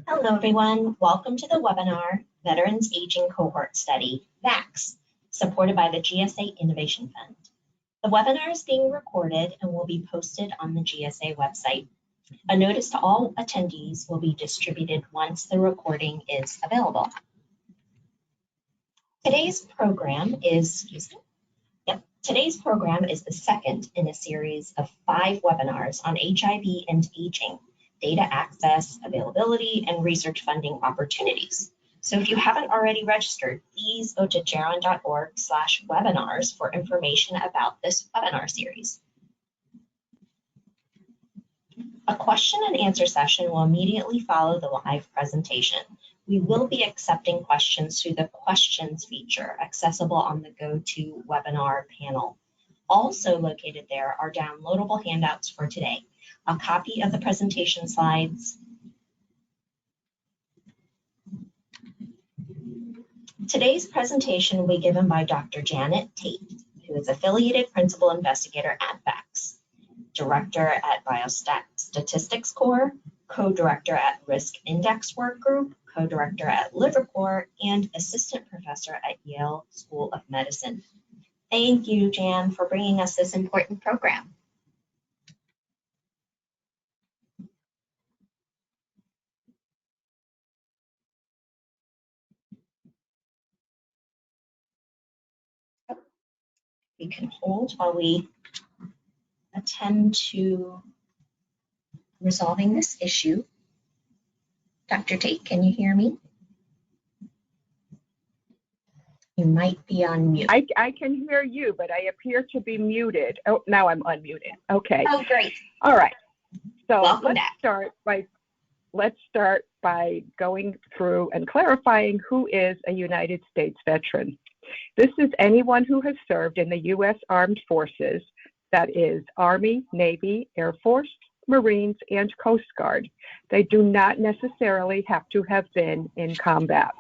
Hello, everyone. Welcome to the webinar, Veterans Aging Cohort Study, VACS, supported by the GSA Innovation Fund. The webinar is being recorded and will be posted on the GSA website. A notice to all attendees will be distributed once the recording is available. Today's program is the second in a series of 5 webinars on HIV and aging, data access, availability, and research funding opportunities. So if you haven't already registered, please go to geron.org/webinars for information about this webinar series. A question and answer session will immediately follow the live presentation. We will be accepting questions through the questions feature accessible on the GoToWebinar panel. Also located there are downloadable handouts for today, a copy of the presentation slides, today's presentation will be given by Dr. Janet Tate, who is Affiliated Principal Investigator at VACS, Director at Biostatistics Core, Co-Director at Risk Index Work Group, Co-Director at LiverCorps, and Assistant Professor at Yale School of Medicine. Thank you, Jan, for bringing us this important program. We can hold while we attend to resolving this issue. Dr. Tate, can you hear me? You might be on mute. I can hear you, but I appear to be muted. Oh, now I'm unmuted. Okay. Oh, great. All right. So Welcome let's start by going through and clarifying who is a United States veteran. This is anyone who has served in the U.S. Armed Forces, that is Army, Navy, Air Force, Marines, and Coast Guard. They do not necessarily have to have been in combat.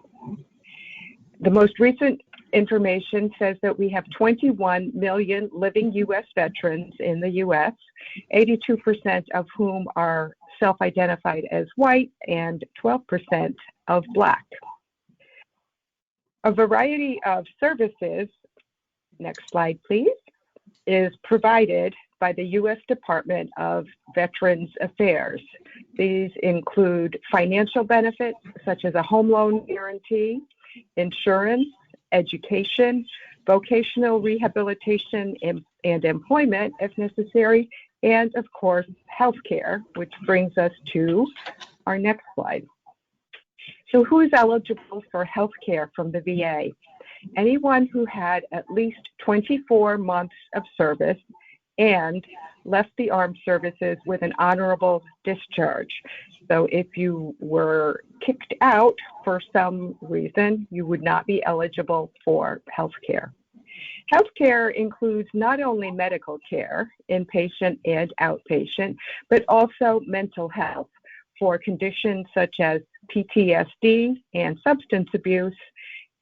The most recent information says that we have 21 million living U.S. veterans in the U.S., 82% of whom are self-identified as white and 12% of Black. A variety of services, next slide please, is provided by the U.S. Department of Veterans Affairs. These include financial benefits such as a home loan guarantee, insurance, education, vocational rehabilitation and employment if necessary, and of course, healthcare, which brings us to our next slide. So who is eligible for healthcare from the VA? Anyone who had at least 24 months of service and left the armed services with an honorable discharge. So if you were kicked out for some reason, you would not be eligible for health care. Health care includes not only medical care, inpatient and outpatient, but also mental health for conditions such as PTSD and substance abuse,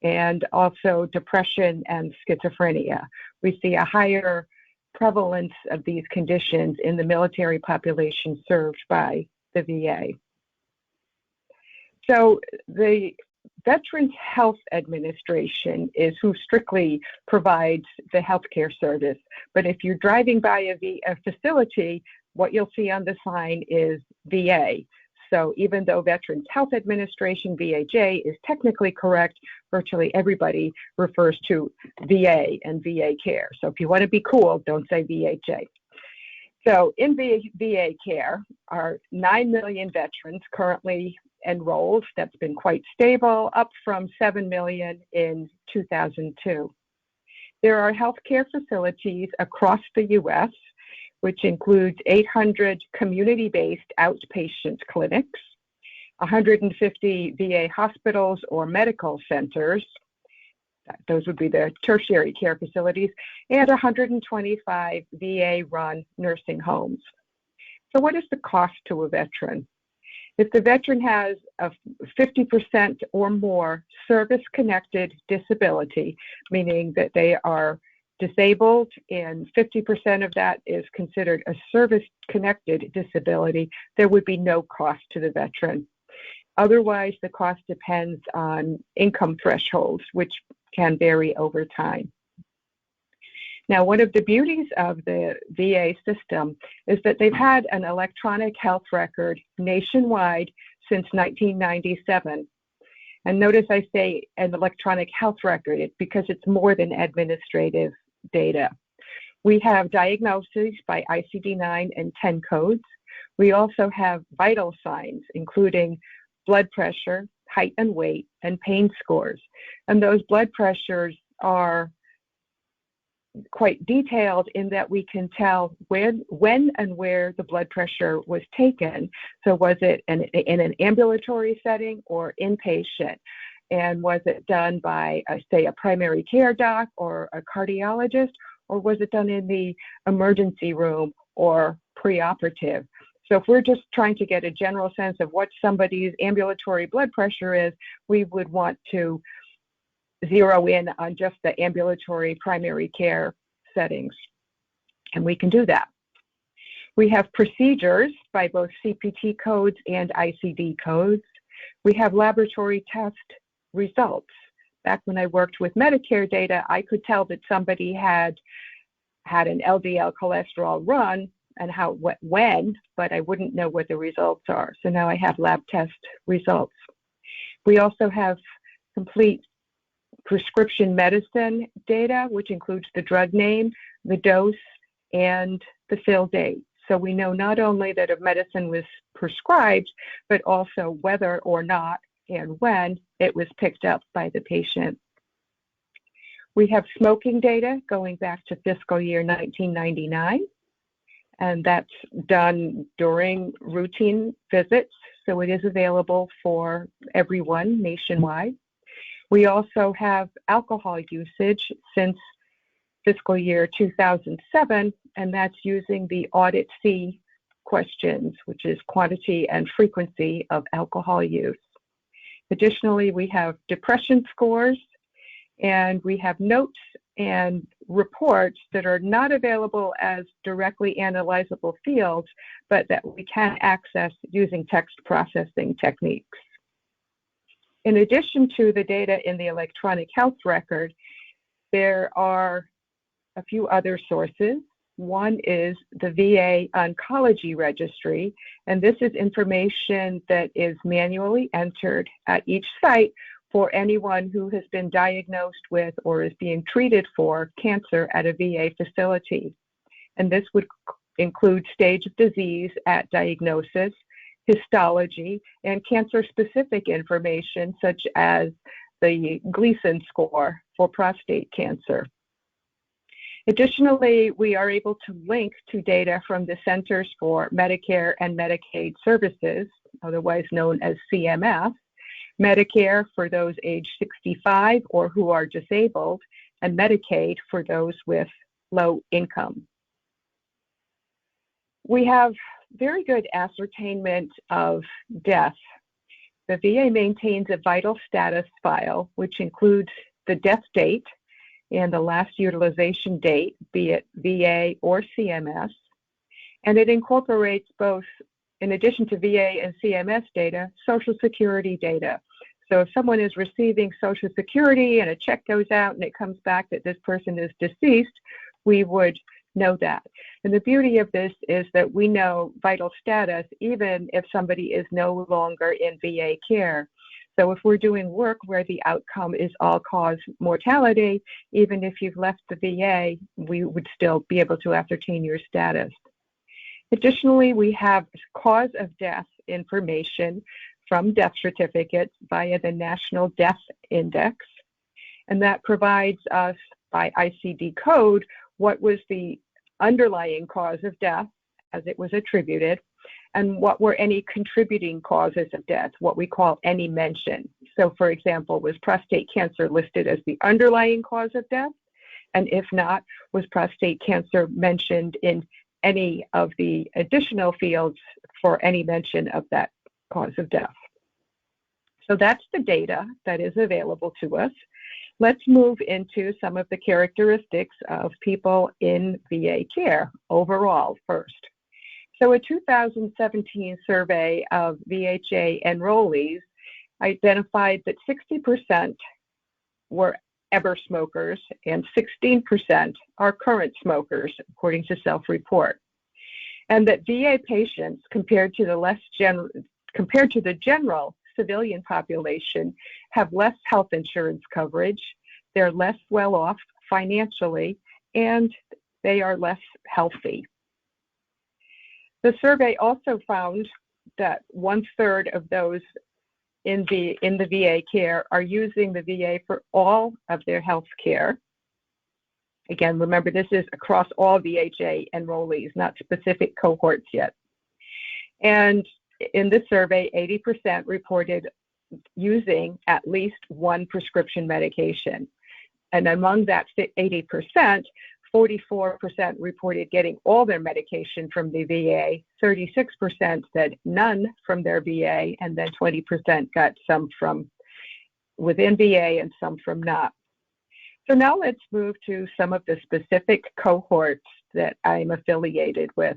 and also depression and schizophrenia. We see a higher prevalence of these conditions in the military population served by the VA. So the Veterans Health Administration is who strictly provides the healthcare service. But if you're driving by a facility, what you'll see on the sign is VA. So even though Veterans Health Administration, VAJ, is technically correct, virtually everybody refers to VA and VA care. So if you want to be cool, don't say VHA. So in VA care are 9 million veterans currently enrolled. That's been quite stable, up from 7 million in 2002. There are healthcare facilities across the U.S., which includes 800 community-based outpatient clinics, 150 VA hospitals or medical centers, those would be the tertiary care facilities, and 125 VA-run nursing homes. So what is the cost to a veteran? If the veteran has a 50% or more service-connected disability, meaning that they are disabled and 50% of that is considered a service-connected disability, there would be no cost to the veteran. Otherwise, the cost depends on income thresholds, which can vary over time. Now, one of the beauties of the VA system is that they've had an electronic health record nationwide since 1997. And notice I say an electronic health record because it's more than administrative data. We have diagnoses by ICD-9 and 10 codes. We also have vital signs, including blood pressure, height and weight, and pain scores. And those blood pressures are quite detailed in that we can tell when and where the blood pressure was taken. So was it in an ambulatory setting or inpatient? And was it done by, say, a primary care doc or a cardiologist, or was it done in the emergency room or preoperative? So if we're just trying to get a general sense of what somebody's ambulatory blood pressure is, we would want to zero in on just the ambulatory primary care settings, and we can do that. We have procedures by both CPT codes and ICD codes. We have laboratory test results. Back when I worked with Medicare data, I could tell that somebody had an LDL cholesterol run and when, but I wouldn't know what the results are. So now I have lab test results. We also have complete prescription medicine data, which includes the drug name, the dose, and the fill date. So we know not only that a medicine was prescribed, but also whether or not and when it was picked up by the patient. We have smoking data going back to fiscal year 1999, and that's done during routine visits, so it is available for everyone nationwide. We also have alcohol usage since fiscal year 2007, and that's using the Audit C questions, which is quantity and frequency of alcohol use. Additionally, we have depression scores, and we have notes and reports that are not available as directly analyzable fields, but that we can access using text processing techniques. In addition to the data in the electronic health record, there are a few other sources. One is the VA Oncology Registry, and this is information that is manually entered at each site for anyone who has been diagnosed with or is being treated for cancer at a VA facility. And this would include stage of disease at diagnosis, histology, and cancer-specific information such as the Gleason score for prostate cancer. Additionally, we are able to link to data from the Centers for Medicare and Medicaid Services, otherwise known as CMS, Medicare for those age 65 or who are disabled, and Medicaid for those with low income. We have very good ascertainment of death. The VA maintains a vital status file, which includes the death date and the last utilization date, be it VA or CMS. And it incorporates both, in addition to VA and CMS data, Social Security data. So if someone is receiving Social Security and a check goes out and it comes back that this person is deceased, we would know that. And the beauty of this is that we know vital status even if somebody is no longer in VA care. So if we're doing work where the outcome is all-cause mortality, even if you've left the VA, we would still be able to ascertain your status. Additionally, we have cause of death information from death certificates via the National Death Index, and that provides us by ICD code what was the underlying cause of death as it was attributed, and what were any contributing causes of death, what we call any mention. So for example, was prostate cancer listed as the underlying cause of death? And if not, was prostate cancer mentioned in any of the additional fields for any mention of that cause of death? So that's the data that is available to us. Let's move into some of the characteristics of people in VA care overall first. So a 2017 survey of VHA enrollees identified that 60% were ever smokers and 16% are current smokers, according to self-report. And that VA patients, compared to the general civilian population, have less health insurance coverage, they're less well off financially, and they are less healthy. The survey also found that 1/3 of those in the VA care are using the VA for all of their health care. Again, remember, this is across all VHA enrollees, not specific cohorts yet. And in the survey, 80% reported using at least one prescription medication. And among that 80%, 44% reported getting all their medication from the VA, 36% said none from their VA, and then 20% got some from within VA and some from not. So now let's move to some of the specific cohorts that I'm affiliated with.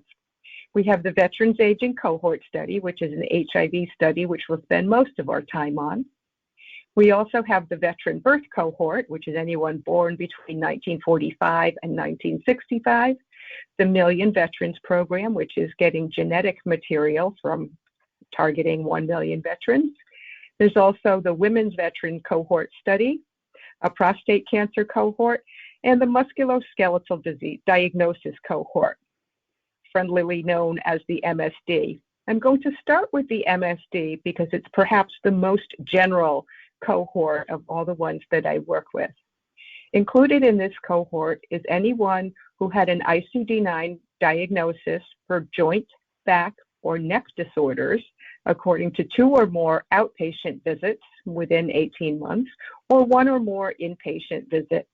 We have the Veterans Aging Cohort Study, which is an HIV study, which we'll spend most of our time on. We also have the Veteran Birth Cohort, which is anyone born between 1945 and 1965. The Million Veterans Program, which is getting genetic material from targeting 1 million veterans. There's also the Women's Veteran Cohort Study, a prostate cancer cohort, and the musculoskeletal disease diagnosis cohort, friendlily known as the MSD. I'm going to start with the MSD because it's perhaps the most general cohort of all the ones that I work with. Included in this cohort is anyone who had an ICD-9 diagnosis for joint, back, or neck disorders, according to 2 or more outpatient visits within 18 months, or 1 or more inpatient visits,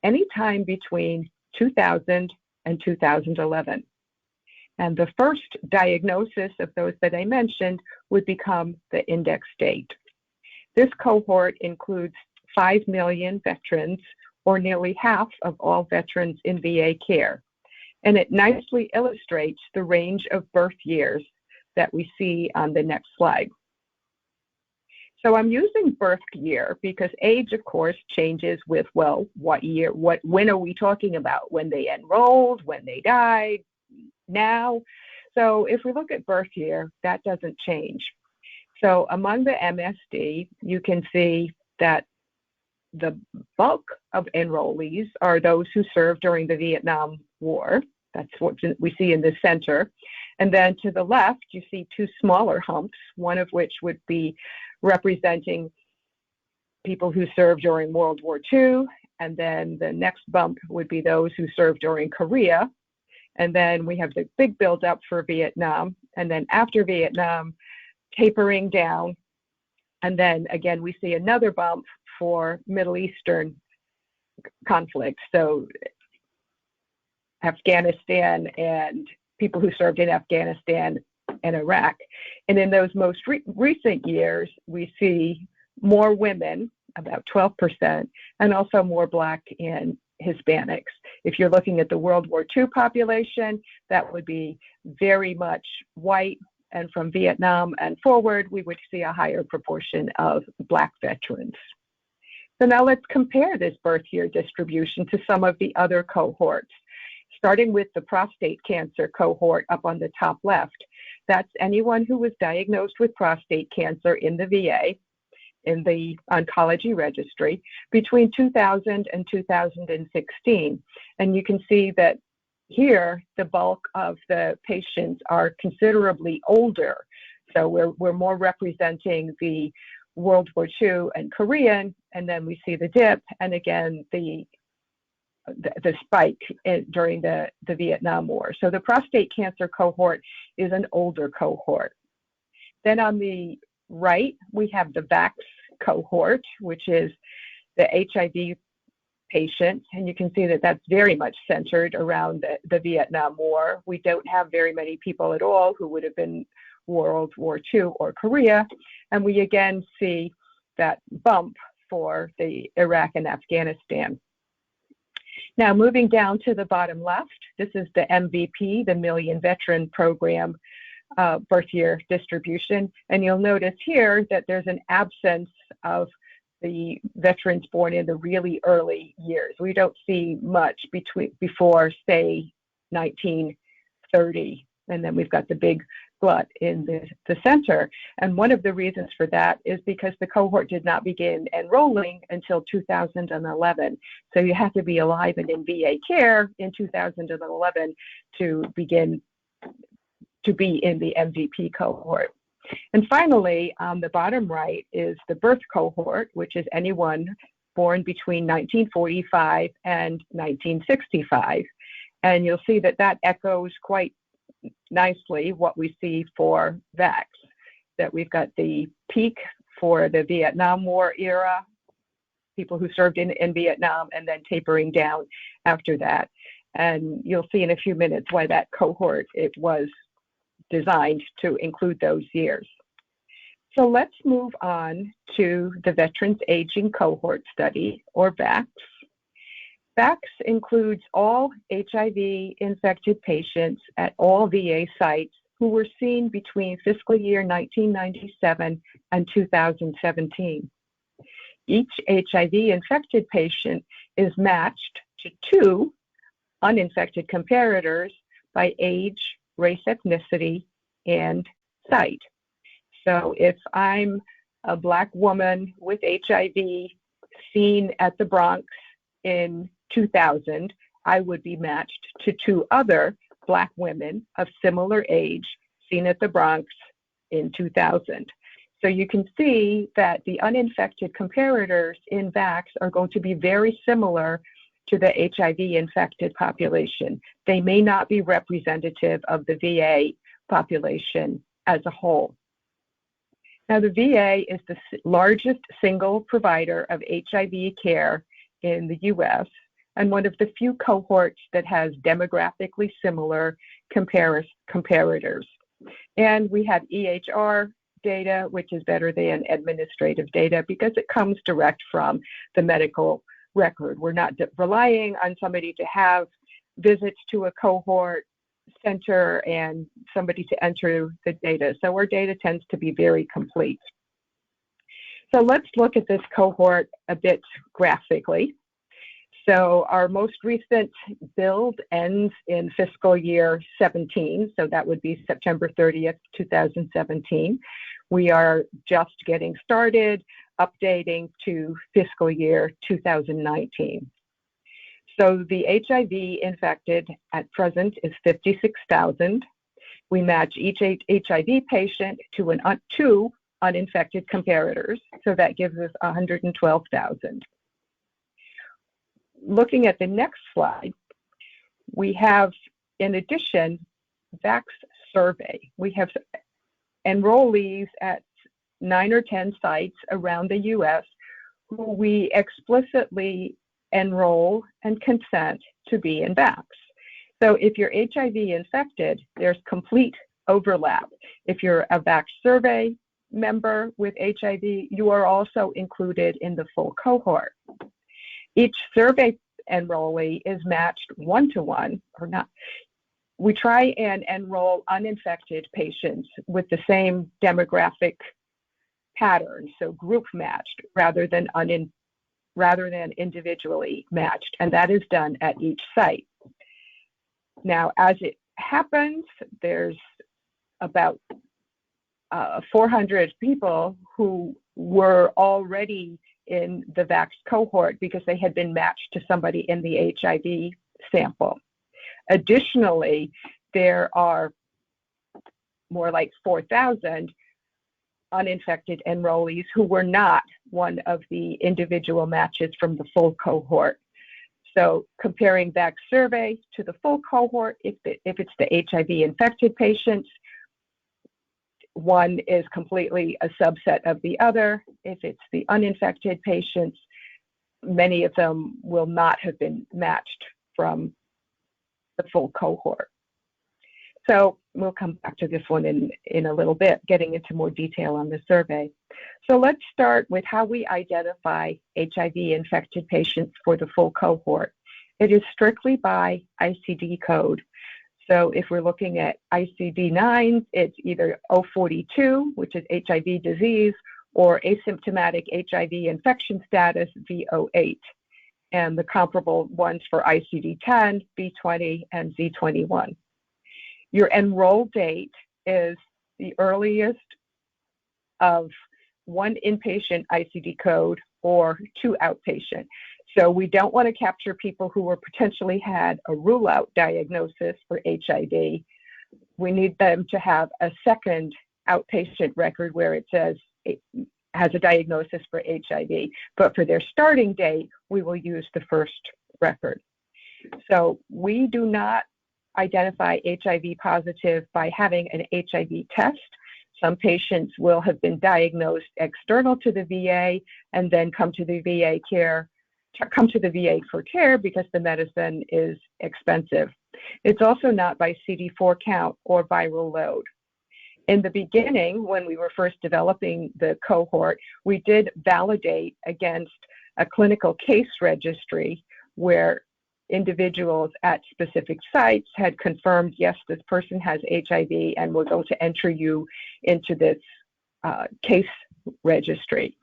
anytime between 2000 and 2011. And the first diagnosis of those that I mentioned would become the index date. This cohort includes 5 million veterans, or nearly half of all veterans in VA care. And it nicely illustrates the range of birth years that we see on the next slide. So I'm using birth year because age, of course, changes with, well, what year, when are we talking about? When they enrolled, when they died, now? So if we look at birth year, that doesn't change. So among the MSD, you can see that the bulk of enrollees are those who served during the Vietnam War. That's what we see in the center. And then to the left, you see 2 smaller humps, one of which would be representing people who served during World War II. And then the next bump would be those who served during Korea. And then we have the big buildup for Vietnam. And then after Vietnam, tapering down. And then again, we see another bump for Middle Eastern conflict. So Afghanistan and people who served in Afghanistan and Iraq. And in those most recent years, we see more women, about 12%, and also more Black and Hispanics. If you're looking at the World War II population, that would be very much white. And from Vietnam and forward, we would see a higher proportion of Black veterans. So now let's compare this birth year distribution to some of the other cohorts, starting with the prostate cancer cohort up on the top left. That's anyone who was diagnosed with prostate cancer in the VA, in the oncology registry, between 2000 and 2016. And you can see that here, the bulk of the patients are considerably older. So we're more representing the World War II and Korean, and then we see the dip, and again, the spike during the Vietnam War. So the prostate cancer cohort is an older cohort. Then on the right, we have the VACS cohort, which is the HIV patient, and you can see that that's very much centered around the Vietnam War. We don't have very many people at all who would have been World War II or Korea, and we again see that bump for the Iraq and Afghanistan. Now moving down to the bottom left, this is the MVP, the Million Veteran Program birth year distribution. And you'll notice here that there's an absence of the veterans born in the really early years. We don't see much before, say, 1930. And then we've got the big glut in the center. And one of the reasons for that is because the cohort did not begin enrolling until 2011. So you have to be alive and in VA care in 2011 to begin to be in the MVP cohort. And finally, on the bottom right is the birth cohort, which is anyone born between 1945 and 1965. And you'll see that that echoes quite nicely what we see for VACS, that we've got the peak for the Vietnam War era, people who served in Vietnam, and then tapering down after that. And you'll see in a few minutes why that cohort, it was designed to include those years. So let's move on to the Veterans Aging Cohort Study, or VACS. VACS includes all HIV-infected patients at all VA sites who were seen between fiscal year 1997 and 2017. Each HIV-infected patient is matched to 2 uninfected comparators by age, race, ethnicity, and site. So if I'm a Black woman with HIV seen at the Bronx in 2000, I would be matched to 2 other Black women of similar age seen at the Bronx in 2000. So you can see that the uninfected comparators in VACS are going to be very similar to the HIV-infected population. They may not be representative of the VA population as a whole. Now, the VA is the largest single provider of HIV care in the US, and one of the few cohorts that has demographically similar comparators. And we have EHR data, which is better than administrative data because it comes direct from the medical record. We're not relying on somebody to have visits to a cohort center and somebody to enter the data. So our data tends to be very complete. So let's look at this cohort a bit graphically. So our most recent build ends in fiscal year 17, so that would be September 30th, 2017. We are just getting started, updating to fiscal year 2019. So the HIV infected at present is 56,000. We match each HIV patient to 2 uninfected comparators, so that gives us 112,000. Looking at the next slide, we have, in addition, VACS survey. We have enrollees at 9 or 10 sites around the US who we explicitly enroll and consent to be in VACS. So if you're HIV infected, there's complete overlap. If you're a VACS survey member with HIV, you are also included in the full cohort. Each survey enrollee is matched 1-to-1 or not. We try and enroll uninfected patients with the same demographic pattern, so group matched rather than individually matched, and that is done at each site. Now, as it happens, there's about 400 people who were already in the VACS cohort because they had been matched to somebody in the HIV sample. Additionally, there are more like 4,000 uninfected enrollees who were not one of the individual matches from the full cohort. So comparing VACS survey to the full cohort, if it's the HIV infected patients, one is completely a subset of the other. If it's the uninfected patients, many of them will not have been matched from the full cohort. So we'll come back to this one in a little bit, getting into more detail on the survey. So let's start with how we identify HIV-infected patients for the full cohort. It is strictly by ICD code. So if we're looking at ICD-9, it's either O42, which is HIV disease, or asymptomatic HIV infection status, V08. And the comparable ones for ICD-10, B20, and Z21. Your enroll date is the earliest of one inpatient ICD code or two outpatient. So we don't want to capture people who were potentially had a rule-out diagnosis for HIV. We need them to have a second outpatient record where it says it has a diagnosis for HIV. But for their starting date, we will use the first record. So we do not identify HIV positive by having an HIV test. Some patients will have been diagnosed external to the VA and then come to the VA for care because the medicine is expensive. It's also not by CD4 count or viral load. In the beginning, when we were first developing the cohort, we did validate against a clinical case registry where individuals at specific sites had confirmed, yes, this person has HIV and we're going to enter you into this case registry.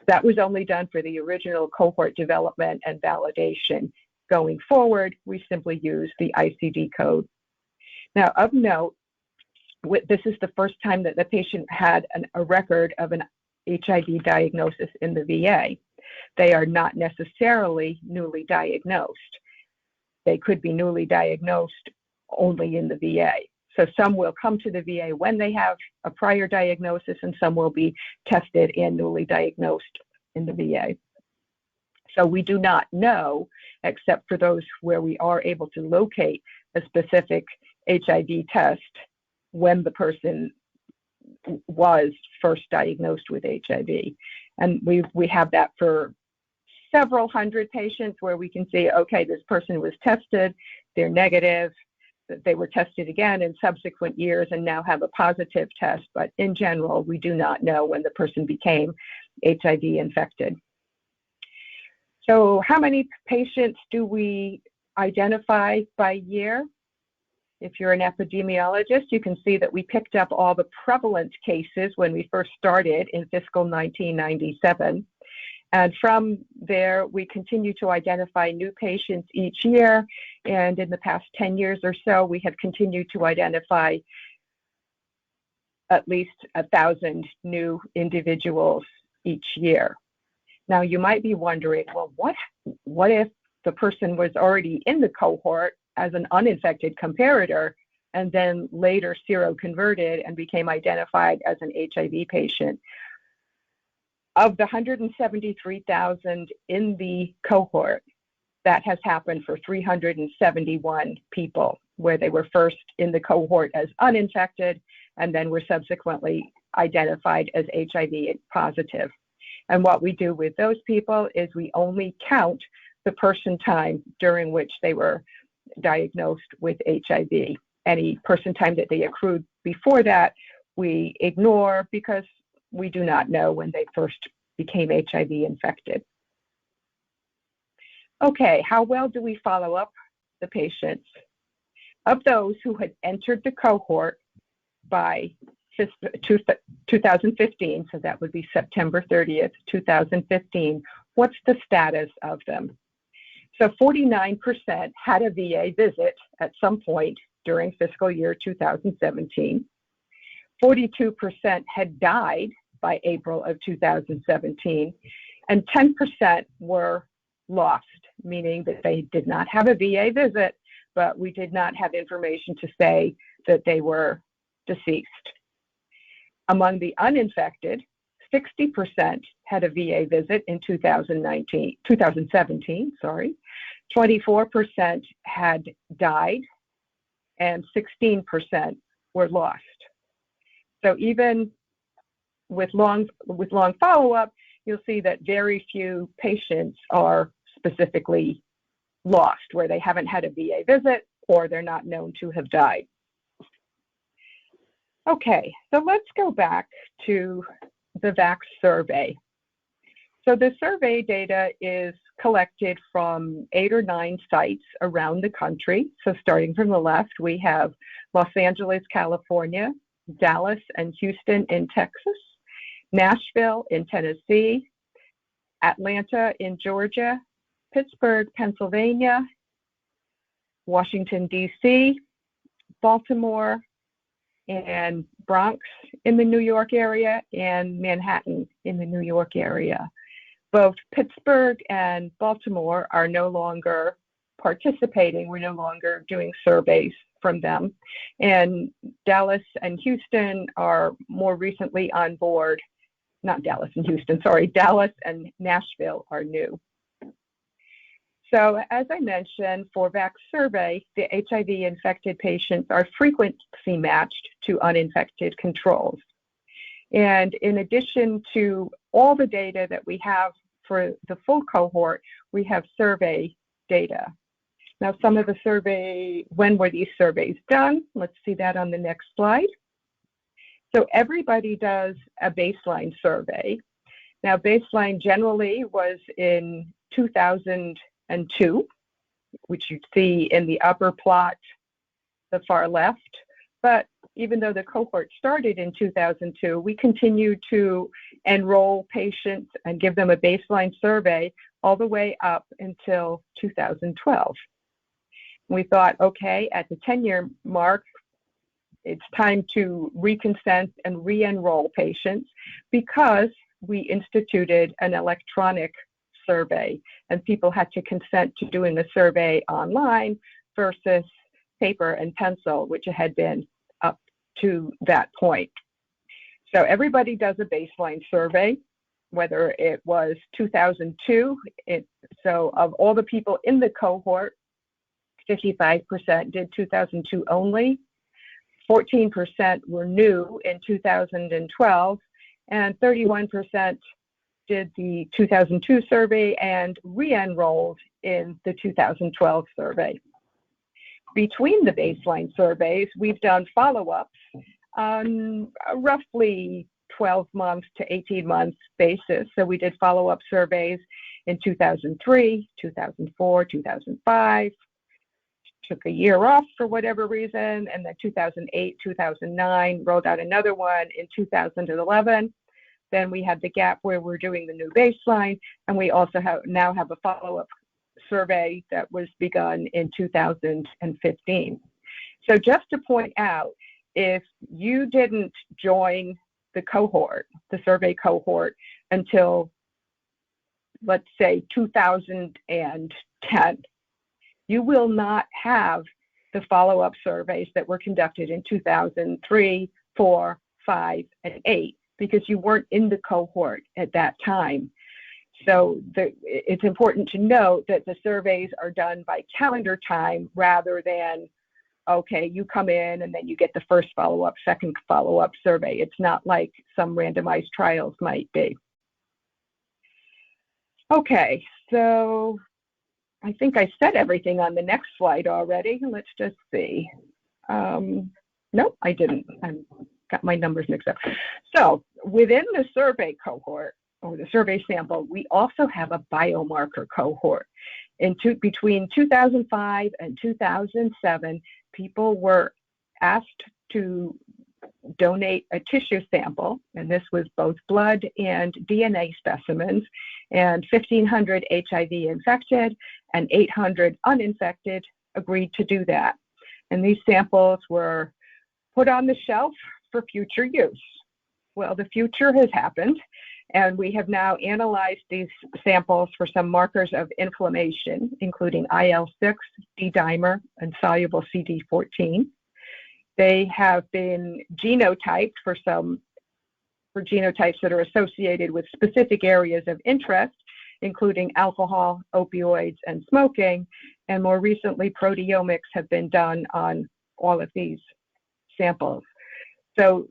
That was only done for the original cohort development and validation. Going forward, we simply use the ICD code. Now, of note, this is the first time that the patient had a record of an HIV diagnosis in the VA. They are not necessarily newly diagnosed. They could be newly diagnosed only in the VA. So some will come to the VA when they have a prior diagnosis, and some will be tested and newly diagnosed in the VA. So we do not know, except for those where we are able to locate a specific HIV test, when the person was first diagnosed with HIV. And we have that for several hundred patients where we can say, okay, this person was tested, they're negative, they were tested again in subsequent years and now have a positive test. But in general, we do not know when the person became HIV infected. So how many patients do we identify by year? If you're an epidemiologist, you can see that we picked up all the prevalent cases when we first started in fiscal 1997. And from there, we continue to identify new patients each year. And in the past 10 years or so, we have continued to identify at least 1,000 new individuals each year. Now, you might be wondering, well, what if the person was already in the cohort as an uninfected comparator and then later seroconverted and became identified as an HIV patient? Of the 173,000 in the cohort, that has happened for 371 people, where they were first in the cohort as uninfected and then were subsequently identified as HIV positive. And what we do with those people is we only count the person time during which they were diagnosed with HIV. Any person time that they accrued before that, we ignore because we do not know when they first became HIV infected. Okay, how well do we follow up the patients? Of those who had entered the cohort by 2015, so that would be September 30th, 2015, what's the status of them? So 49% had a VA visit at some point during fiscal year 2017. 42% had died by April of 2017, and 10% were lost, meaning that they did not have a VA visit, but we did not have information to say that they were deceased. Among the uninfected, 60% had a VA visit in 2017, 24% had died, and 16% were lost. So even with long follow-up, you'll see that very few patients are specifically lost, where they haven't had a VA visit or they're not known to have died. Okay, so let's go back to the VACS survey. So the survey data is collected from 8 or 9 sites around the country. So starting from the left, we have Los Angeles, California, Dallas and Houston in Texas, Nashville in Tennessee, Atlanta in Georgia, Pittsburgh, Pennsylvania, Washington, D.C., Baltimore, and Bronx in the New York area, and Manhattan in the New York area. Both Pittsburgh and Baltimore are no longer participating. We're no longer doing surveys from them. And Dallas and Houston are more recently on board. Not Dallas and Houston, sorry. Dallas and Nashville are new. So as I mentioned, for VACS survey, the HIV-infected patients are frequency matched to uninfected controls. And in addition to all the data that we have for the full cohort, we have survey data. Now, some of the survey, when were these surveys done? Let's see that on the next slide. So everybody does a baseline survey. Now, baseline generally was in 2002, which you'd see in the upper plot, the far left. But even though the cohort started in 2002, we continued to enroll patients and give them a baseline survey all the way up until 2012. We thought, okay, at the 10-year mark, it's time to reconsent and re-enroll patients because we instituted an electronic survey and people had to consent to doing the survey online versus paper and pencil, which had been up to that point. So everybody does a baseline survey, whether it was 2002. So of all the people in the cohort, 55% did 2002 only, 14% were new in 2012, and 31% did the 2002 survey and re-enrolled in the 2012 survey. Between the baseline surveys, we've done follow-ups on a roughly 12 months to 18 months basis. So we did follow-up surveys in 2003, 2004, 2005, took a year off for whatever reason, and then 2008, 2009, rolled out another one in 2011. Then we had the gap where we're doing the new baseline, and we also now have a follow-up survey that was begun in 2015. So just to point out, if you didn't join the cohort, the survey cohort, until, let's say, 2010, you will not have the follow-up surveys that were conducted in 2003, 4, 5, and 8, because you weren't in the cohort at that time. So it's important to note that the surveys are done by calendar time rather than, okay, you come in and then you get the first follow-up, second follow-up survey. It's not like some randomized trials might be. Okay, so I think I said everything on the next slide already. Let's just see. Nope, I didn't. I got my numbers mixed up. So within the survey cohort, or the survey sample, we also have a biomarker cohort. Between 2005 and 2007, people were asked to donate a tissue sample, and this was both blood and DNA specimens, and 1,500 HIV-infected and 800 uninfected agreed to do that. And these samples were put on the shelf for future use. Well, the future has happened, and we have now analyzed these samples for some markers of inflammation, including IL-6, D-dimer, and soluble CD14. They have been genotyped for genotypes that are associated with specific areas of interest, including alcohol, opioids, and smoking. And more recently, proteomics have been done on all of these samples. So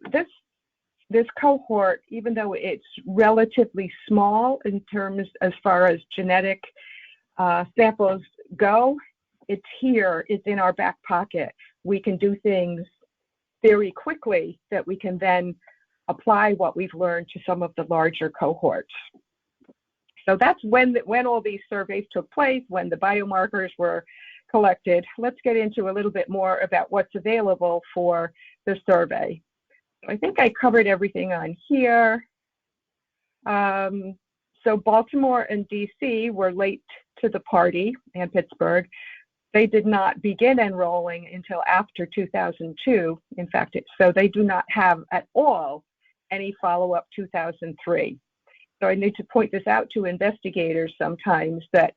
this cohort, even though it's relatively small in terms as far as genetic samples go, it's here, it's in our back pocket. We can do things very quickly that we can then apply what we've learned to some of the larger cohorts. So that's when all these surveys took place, when the biomarkers were collected. Let's get into a little bit more about what's available for the survey. I think I covered everything on here. So Baltimore and DC were late to the party, and Pittsburgh. They did not begin enrolling until after 2002. In fact, so they do not have at all any follow-up 2003. So I need to point this out to investigators sometimes, that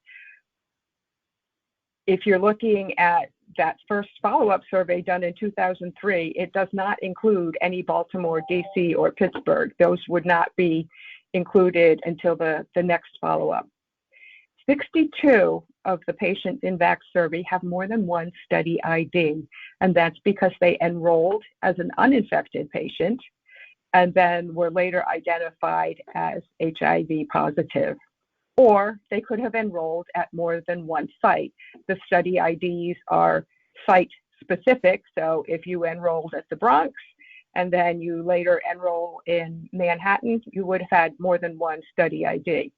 if you're looking at that first follow-up survey done in 2003, it does not include any Baltimore, DC, or Pittsburgh. Those would not be included until the next follow-up. 62 of the patients in VACS survey have more than one study ID, and that's because they enrolled as an uninfected patient and then were later identified as HIV positive. Or they could have enrolled at more than one site. The study IDs are site specific, so if you enrolled at the Bronx and then you later enroll in Manhattan, you would have had more than one study ID.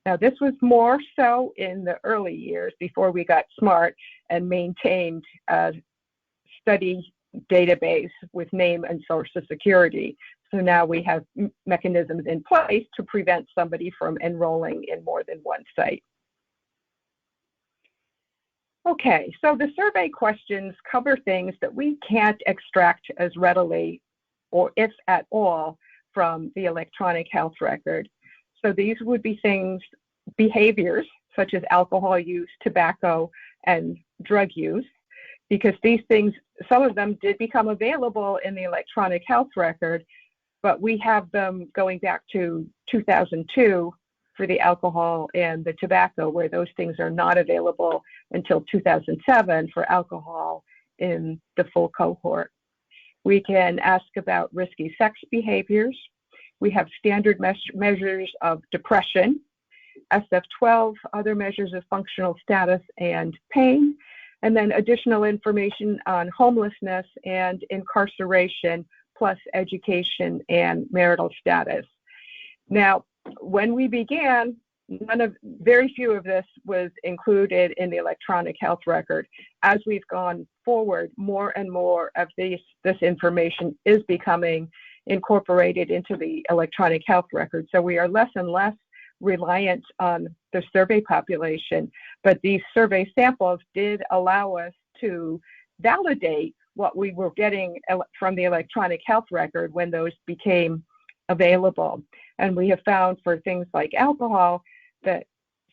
Now, this was more so in the early years before we got smart and maintained a study database with name and social security. So now we have mechanisms in place to prevent somebody from enrolling in more than one site. Okay, so the survey questions cover things that we can't extract as readily, or if at all, from the electronic health record. So these would be things, behaviors such as alcohol use, tobacco, and drug use, because these things, some of them did become available in the electronic health record, but we have them going back to 2002 for the alcohol and the tobacco, where those things are not available until 2007 for alcohol in the full cohort. We can ask about risky sex behaviors. We have standard measures of depression, SF-12, other measures of functional status and pain, and then additional information on homelessness and incarceration, plus education and marital status. Now, when we began, very few of this was included in the electronic health record. As we've gone forward, more and more of this information is becoming incorporated into the electronic health record. So we are less and less reliant on the survey population, but these survey samples did allow us to validate what we were getting from the electronic health record when those became available. And we have found for things like alcohol that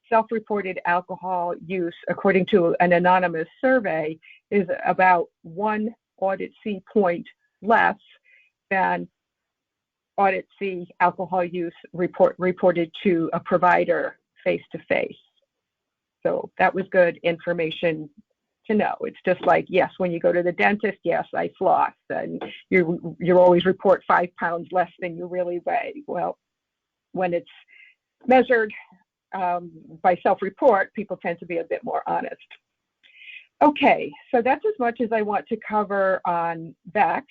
self-reported alcohol use, according to an anonymous survey, is about 1 audit C point less than audit C alcohol use reported to a provider face-to-face. So that was good information to know. It's just like, yes, when you go to the dentist, yes, I floss, and you always report 5 pounds less than you really weigh. Well, when it's measured by self-report, people tend to be a bit more honest. Okay, so that's as much as I want to cover on VACS.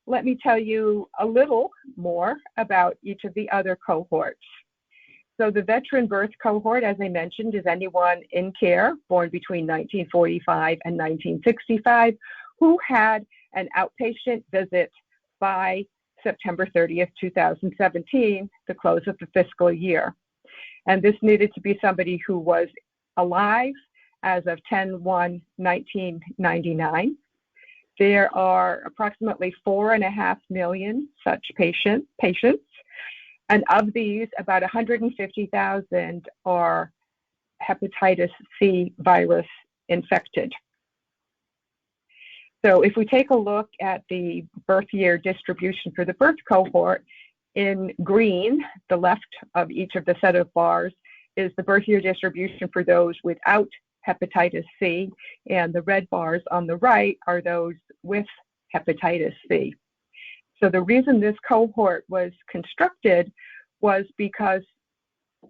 Let me tell you a little more about each of the other cohorts. So the Veteran Birth Cohort, as I mentioned, is anyone in care born between 1945 and 1965 who had an outpatient visit by September 30th, 2017, the close of the fiscal year. And this needed to be somebody who was alive as of 10/1/1999. There are approximately 4.5 million such patients, and of these, about 150,000 are hepatitis C virus infected. So if we take a look at the birth year distribution for the birth cohort, in green, the left of each of the set of bars is the birth year distribution for those without hepatitis C, and the red bars on the right are those with hepatitis C. So the reason this cohort was constructed was because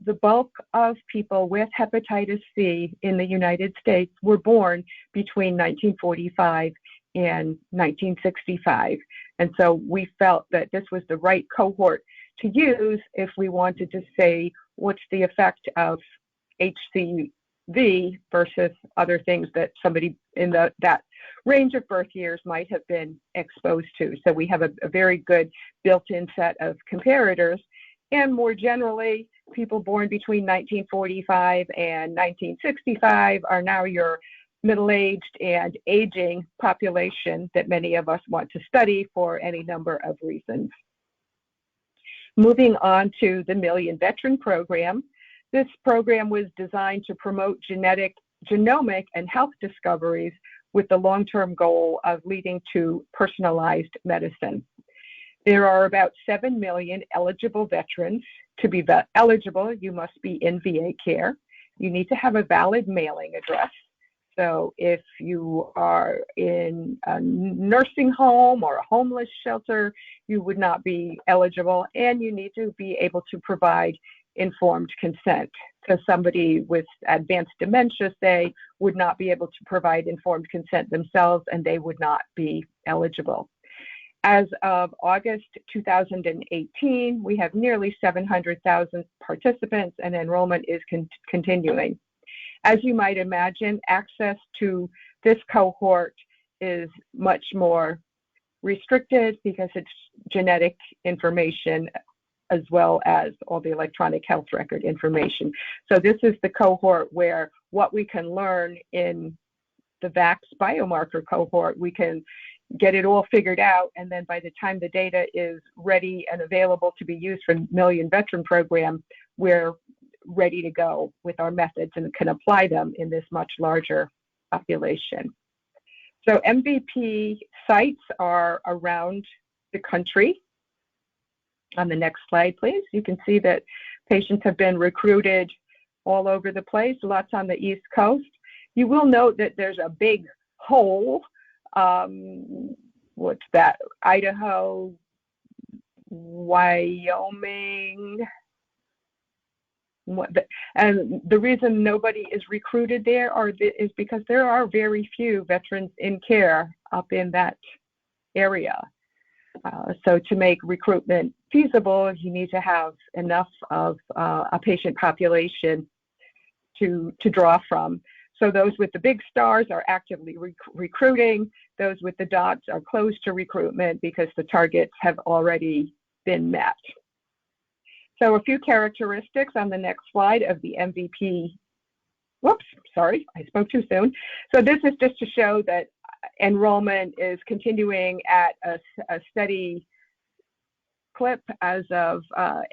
the bulk of people with hepatitis C in the United States were born between 1945 and 1965. And so we felt that this was the right cohort to use if we wanted to say what's the effect of HCV versus other things that somebody in that range of birth years might have been exposed to. So we have a very good built-in set of comparators. And more generally, people born between 1945 and 1965 are now your middle-aged and aging population that many of us want to study for any number of reasons. Moving on to the Million Veteran Program. This program was designed to promote genomic and health discoveries with the long-term goal of leading to personalized medicine. There are about 7 million eligible veterans. To be eligible, you must be in VA care. You need to have a valid mailing address. So if you are in a nursing home or a homeless shelter, you would not be eligible, and you need to be able to provide informed consent. So somebody with advanced dementia, say, would not be able to provide informed consent themselves, and they would not be eligible. As of August 2018, we have nearly 700,000 participants, and enrollment is continuing. As you might imagine, access to this cohort is much more restricted because it's genetic information as well as all the electronic health record information. So this is the cohort where what we can learn in the VACS biomarker cohort, we can get it all figured out, and then by the time the data is ready and available to be used for Million Veteran Program, we're ready to go with our methods and can apply them in this much larger population. So MVP sites are around the country. On the next slide, please. You can see that patients have been recruited all over the place, lots on the East Coast. You will note that there's a big hole. What's that? Idaho, Wyoming. And the reason nobody is recruited there is because there are very few veterans in care up in that area. So to make recruitment feasible, you need to have enough of a patient population to draw from. So those with the big stars are actively recruiting. Those with the dots are close to recruitment because the targets have already been met. So a few characteristics on the next slide of the MVP. Whoops, sorry, I spoke too soon. So this is just to show that enrollment is continuing at a steady clip. As of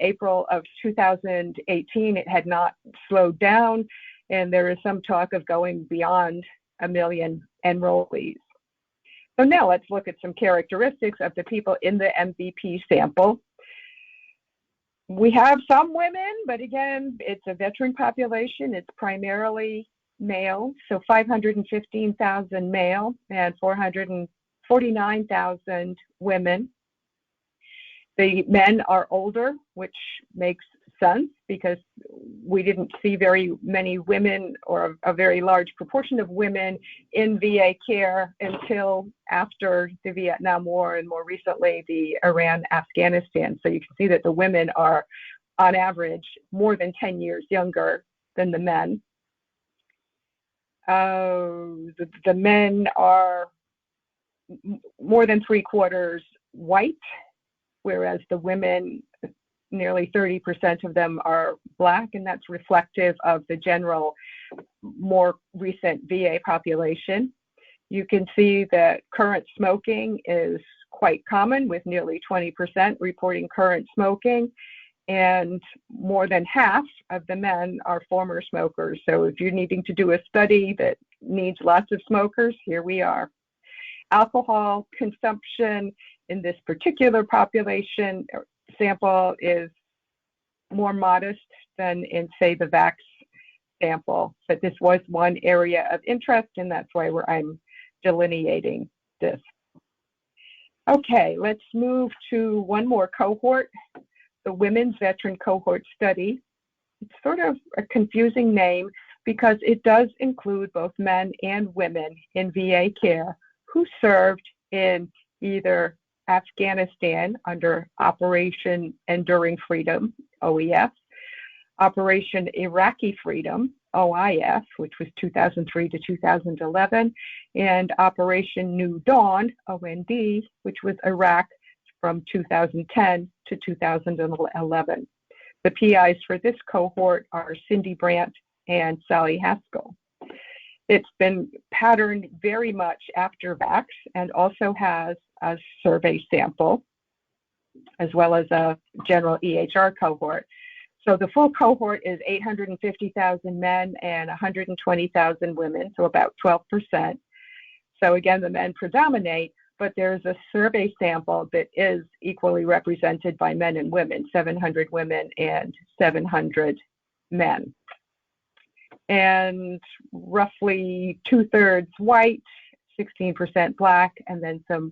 April of 2018, it had not slowed down, and there is some talk of going beyond 1 million enrollees. So now let's look at some characteristics of the people in the MVP sample. We have some women, but again, it's a veteran population. It's primarily male, so 515,000 male and 449,000 women. The men are older, which makes sense because we didn't see very many women or a very large proportion of women in VA care until after the Vietnam War and more recently the Iran-Afghanistan. So you can see that the women are on average more than 10 years younger than the men. The men are more than 3/4 white, whereas the women, nearly 30% of them are Black, and that's reflective of the general, more recent VA population. You can see that current smoking is quite common, with nearly 20% reporting current smoking, and more than half of the men are former smokers. So if you're needing to do a study that needs lots of smokers, here we are. Alcohol consumption in this particular population sample is more modest than in, say, the VACS sample, but this was one area of interest, and that's why I'm delineating this. Okay, let's move to one more cohort, the Women's Veteran Cohort Study. It's sort of a confusing name because it does include both men and women in VA care who served in either Afghanistan under Operation Enduring Freedom, OEF, Operation Iraqi Freedom, OIF, which was 2003 to 2011, and Operation New Dawn, OND, which was Iraq from 2010 to 2011. The PIs for this cohort are Cindy Brandt and Sally Haskell. It's been patterned very much after VACS and also has a survey sample as well as a general EHR cohort. So the full cohort is 850,000 men and 120,000 women, so about 12%. So again, the men predominate, but there's a survey sample that is equally represented by men and women, 700 women and 700 men. And roughly 2/3 white, 16% black, and then some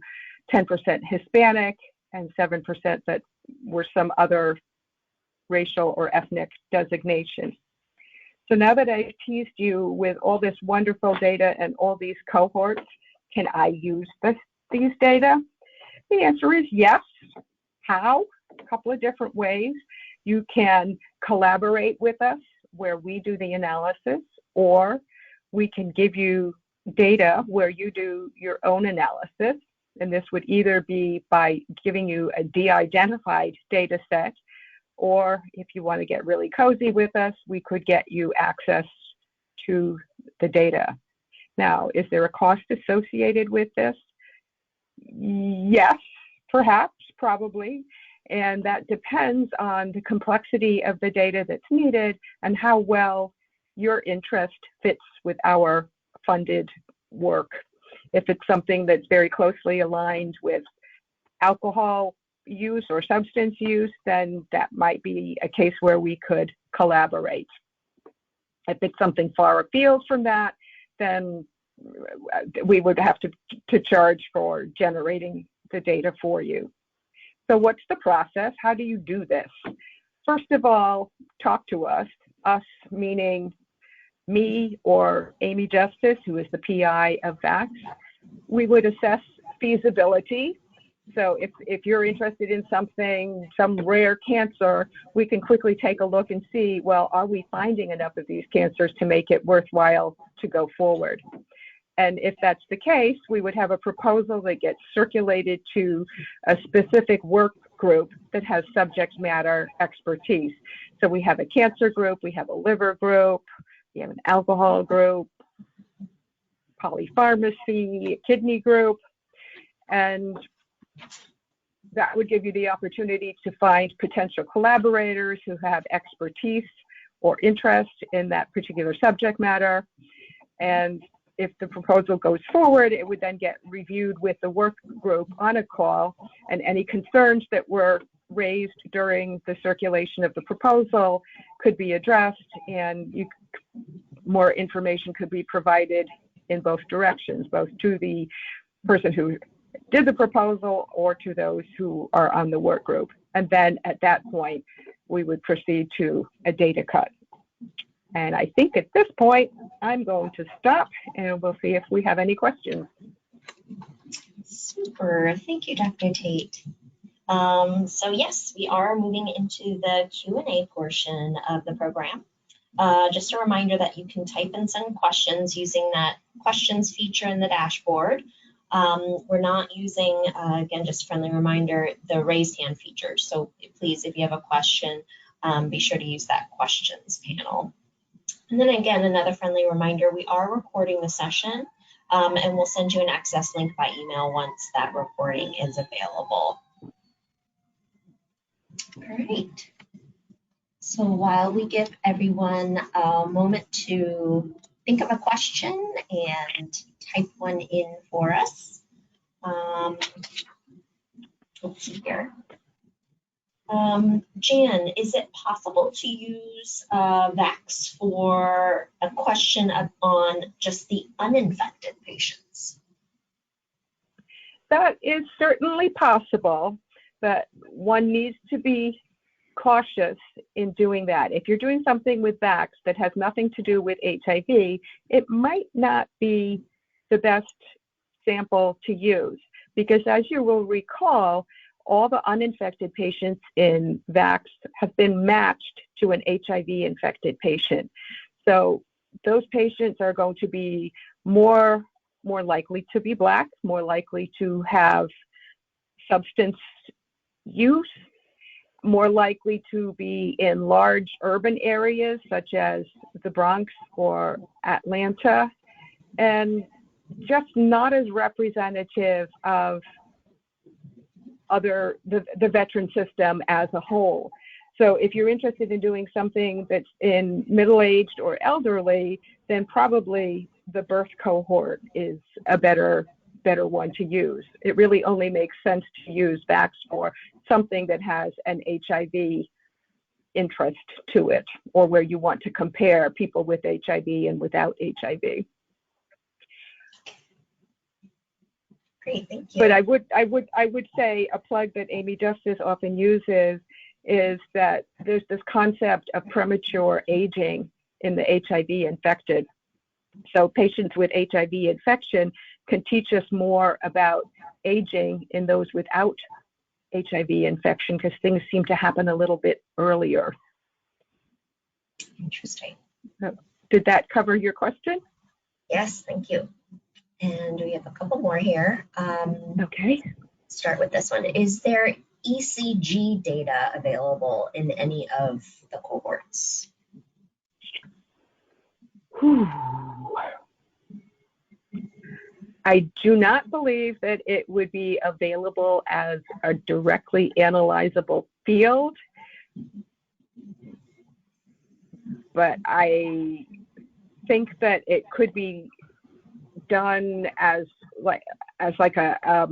10% Hispanic, and 7% that were some other racial or ethnic designation. So now that I've teased you with all this wonderful data and all these cohorts, can I use these data? The answer is yes. How? A couple of different ways. You can collaborate with us where we do the analysis, or we can give you data where you do your own analysis. And this would either be by giving you a de-identified data set, or if you want to get really cozy with us, we could get you access to the data. Now, is there a cost associated with this? Yes, perhaps, probably. And that depends on the complexity of the data that's needed and how well your interest fits with our funded work. If it's something that's very closely aligned with alcohol use or substance use, then that might be a case where we could collaborate. If it's something far afield from that, then we would have to charge for generating the data for you. So what's the process? How do you do this? First of all, talk to us meaning me or Amy Justice, who is the PI of VACS. We would assess feasibility. So if you're interested in something, some rare cancer, we can quickly take a look and see, well, are we finding enough of these cancers to make it worthwhile to go forward? And if that's the case, we would have a proposal that gets circulated to a specific work group that has subject matter expertise. So we have a cancer group, we have a liver group, we have an alcohol group, polypharmacy, kidney group, and that would give you the opportunity to find potential collaborators who have expertise or interest in that particular subject matter. And if the proposal goes forward, it would then get reviewed with the work group on a call, and any concerns that were raised during the circulation of the proposal could be addressed, and more information could be provided in both directions, both to the person who did the proposal or to those who are on the work group. And then at that point, we would proceed to a data cut. And I think at this point, I'm going to stop and we'll see if we have any questions. Super, thank you, Dr. Tate. So yes, we are moving into the Q&A portion of the program. Just a reminder that you can type in some questions using that questions feature in the dashboard. We're not using, again, just a friendly reminder, the raised hand feature. So please, if you have a question, be sure to use that questions panel. And then again, another friendly reminder, we are recording the session, and we'll send you an access link by email once that recording is available. All right. So while we give everyone a moment to think of a question and type one in for us. Let's see here. Jan, is it possible to use VACS for a question on just the uninfected patients? That is certainly possible, but one needs to be cautious in doing that. If you're doing something with VACS that has nothing to do with HIV, it might not be the best sample to use, because as you will recall, all the uninfected patients in VACS have been matched to an HIV-infected patient. So those patients are going to be more likely to be Black, more likely to have substance use, more likely to be in large urban areas such as the Bronx or Atlanta, and just not as representative of the veteran system as a whole. So if you're interested in doing something that's in middle-aged or elderly, then probably the birth cohort is a better one to use. It really only makes sense to use VACS for something that has an HIV interest to it, or where you want to compare people with HIV and without HIV. Great, thank you. But I would say a plug that Amy Justice often uses is that there's this concept of premature aging in the HIV infected. So patients with HIV infection can teach us more about aging in those without HIV infection, because things seem to happen a little bit earlier. Interesting. Did that cover your question? Yes, thank you. And we have a couple more here. Okay. Start with this one. Is there ECG data available in any of the cohorts? Whew. I do not believe that it would be available as a directly analyzable field, but I think that it could be done as like a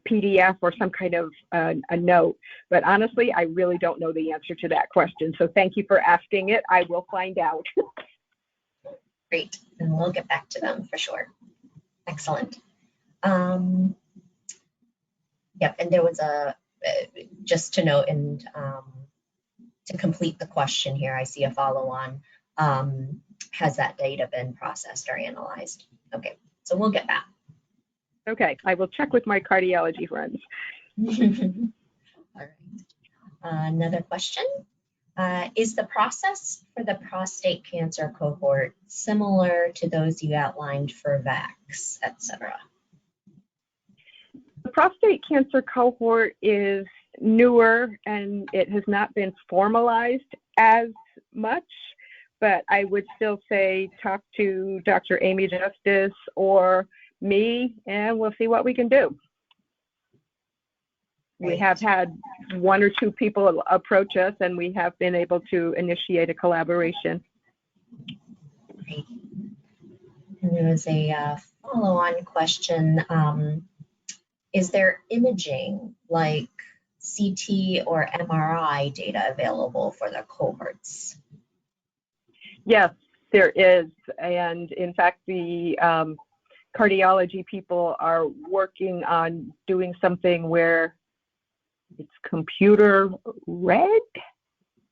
PDF or some kind of a note. But honestly, I really don't know the answer to that question. So thank you for asking it. I will find out. Great, and we'll get back to them for sure. Excellent. Yep, and there was just to note and to complete the question here, I see a follow-on. Has that data been processed or analyzed? Okay, so we'll get that. Okay, I will check with my cardiology friends. All right. Another question. Is the process for the prostate cancer cohort similar to those you outlined for VACS, et cetera? The prostate cancer cohort is newer and it has not been formalized as much, but I would still say talk to Dr. Amy Justice or me and we'll see what we can do. We have had one or two people approach us and we have been able to initiate a collaboration. Great. And there was a follow-on question. Is there imaging like CT or MRI data available for the cohorts? Yes, there is. And in fact, the cardiology people are working on doing something where it's computer read.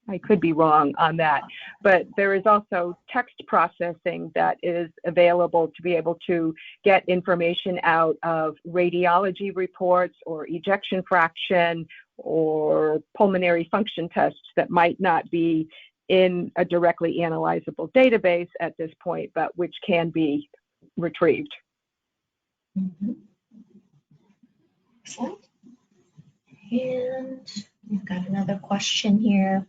I could be wrong on that, but there is also text processing that is available to be able to get information out of radiology reports or ejection fraction or pulmonary function tests that might not be in a directly analyzable database at this point, but which can be retrieved. Mm-hmm. Excellent. And we've got another question here.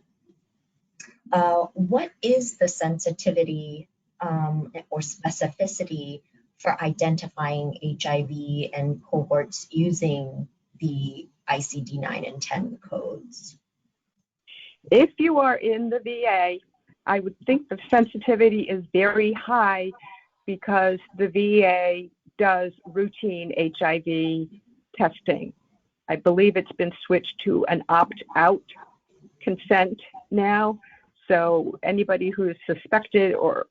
What is the sensitivity or specificity for identifying HIV and cohorts using the ICD-9 and 10 codes? If you are in the VA, I would think the sensitivity is very high because the VA does routine HIV testing. I believe it's been switched to an opt-out consent now. So anybody who is suspected, or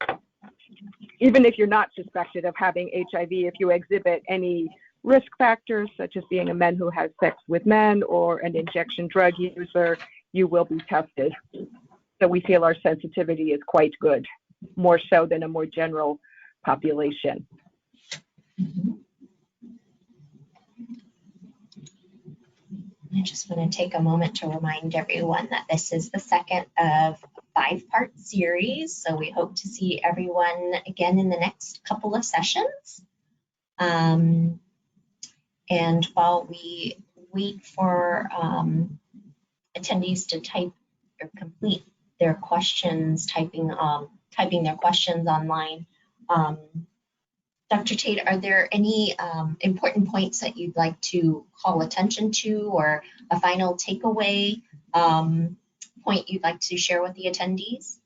even if you're not suspected of having HIV, if you exhibit any risk factors, such as being a man who has sex with men or an injection drug user, you will be tested. So we feel our sensitivity is quite good, more so than a more general population. Mm-hmm. I just want to take a moment to remind everyone that this is the second of 5 5-part series, so we hope to see everyone again in the next couple of sessions. And while we wait for attendees to type or complete their questions, typing their questions online, Dr. Tate, are there any important points that you'd like to call attention to, or a final takeaway point you'd like to share with the attendees?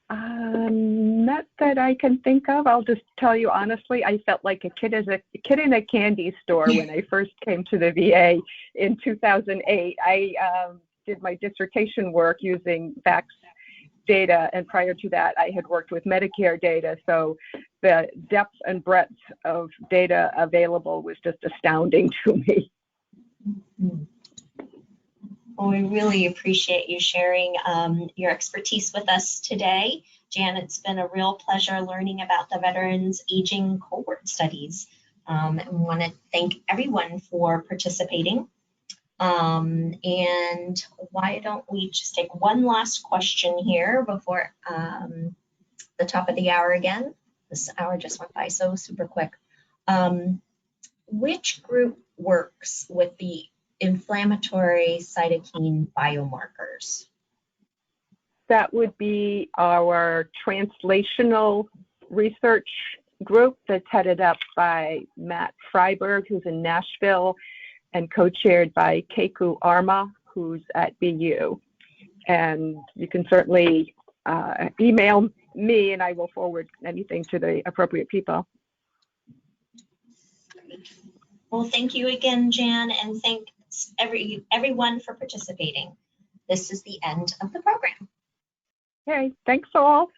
Not that I can think of. I'll just tell you honestly, I felt like a kid in a candy store when I first came to the VA in 2008. I did my dissertation work using VACS data, and prior to that I had worked with Medicare data, so the depth and breadth of data available was just astounding to me. Well, we really appreciate you sharing your expertise with us today. Jan, it's been a real pleasure learning about the Veterans Aging Cohort Studies. And we want to thank everyone for participating. And why don't we just take one last question here before the top of the hour again. This hour just went by so super quick. Which group works with the inflammatory cytokine biomarkers? That would be our translational research group that's headed up by Matt Freiberg, who's in Nashville, and co-chaired by Keku Arma, who's at BU. And you can certainly email me and I will forward anything to the appropriate people. Well, thank you again, Jan, and thanks everyone for participating. This is the end of the program. Okay, thanks all.